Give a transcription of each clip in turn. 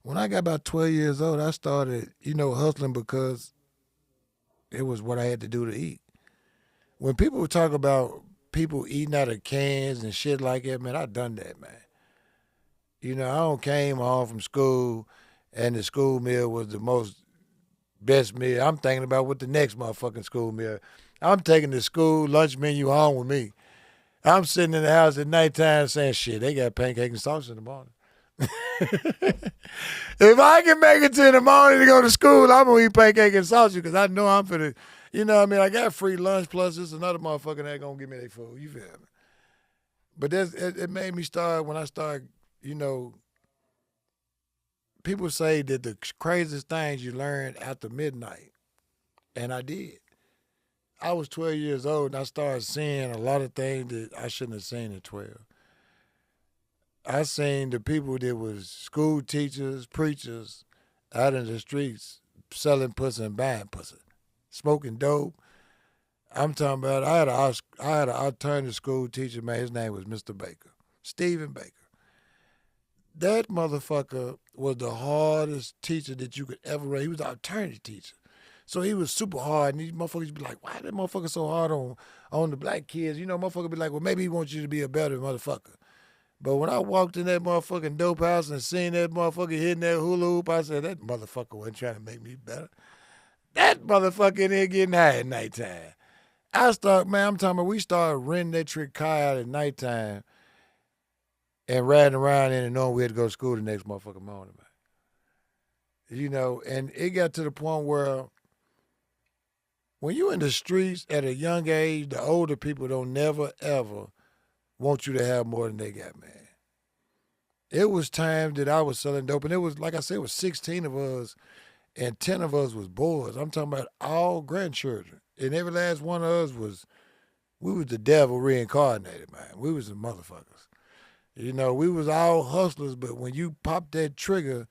When I got about 12 years old, I started, hustling because it was what I had to do to eat. When people talk about people eating out of cans and shit like that, man, I done that, man. I don't came home from school and the school meal was the most best meal. I'm thinking about what the next motherfucking school meal. I'm taking the school lunch menu home with me. I'm sitting in the house at nighttime saying, shit, they got pancake and sausage in the morning. If I can make it to in the morning to go to school, I'm gonna eat pancake and sausage because I know I'm finna, what I mean? I got free lunch plus this another motherfucker that gonna give me their food. You feel me? But it made me start when I started, you know, people say that the craziest things you learn after midnight. And I did. I was 12 years old and I started seeing a lot of things that I shouldn't have seen at 12. I seen the people that was school teachers, preachers out in the streets selling pussy and buying pussy, smoking dope. I'm talking about I had an alternative school teacher, man. His name was Mr. Baker, Stephen Baker. That motherfucker was the hardest teacher that you could ever raise. He was an alternative teacher. So he was super hard, and these motherfuckers be like, why that motherfucker so hard on the black kids? Motherfucker be like, well, maybe he wants you to be a better motherfucker. But when I walked in that motherfucking dope house and seen that motherfucker hitting that hula hoop, I said, that motherfucker wasn't trying to make me better. That motherfucker in there getting high at nighttime. I'm talking about we started renting that trick car out at nighttime and riding around in and knowing we had to go to school the next motherfucking morning, man. And it got to the point where when you in the streets at a young age, the older people don't never ever want you to have more than they got, man. It was times that I was selling dope, and it was like I said, it was 16 of us, and 10 of us was boys. I'm talking about all grandchildren, and every last one of us we was the devil reincarnated, man. We was the motherfuckers. We was all hustlers, but when you popped that trigger,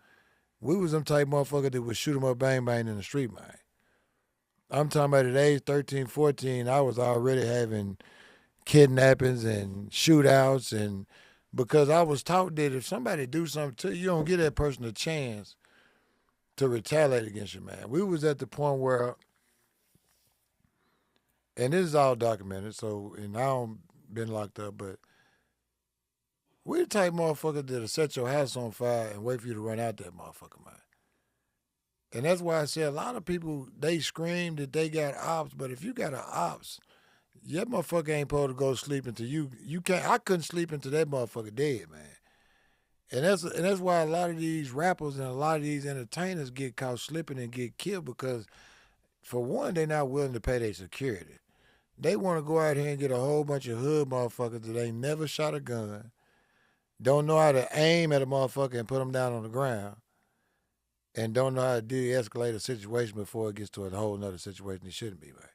we was them type motherfucker that would shoot 'em up bang bang in the street, man. I'm talking about at age 13, 14, I was already having kidnappings and shootouts and because I was taught that if somebody do something to you, you don't give that person a chance to retaliate against you, man. We was at the point where, and this is all documented, and I don't been locked up, but we the type motherfucker that'll set your house on fire and wait for you to run out that motherfucker, man. And that's why I say a lot of people, they scream that they got ops, but if you got an ops, that motherfucker ain't supposed to go sleep until you can't. I couldn't sleep until that motherfucker dead, man. And that's why a lot of these rappers and a lot of these entertainers get caught slipping and get killed because for one, they're not willing to pay their security. They want to go out here and get a whole bunch of hood motherfuckers that ain't never shot a gun, don't know how to aim at a motherfucker and put them down on the ground, and don't know how to de-escalate a situation before it gets to a whole nother situation it shouldn't be, man.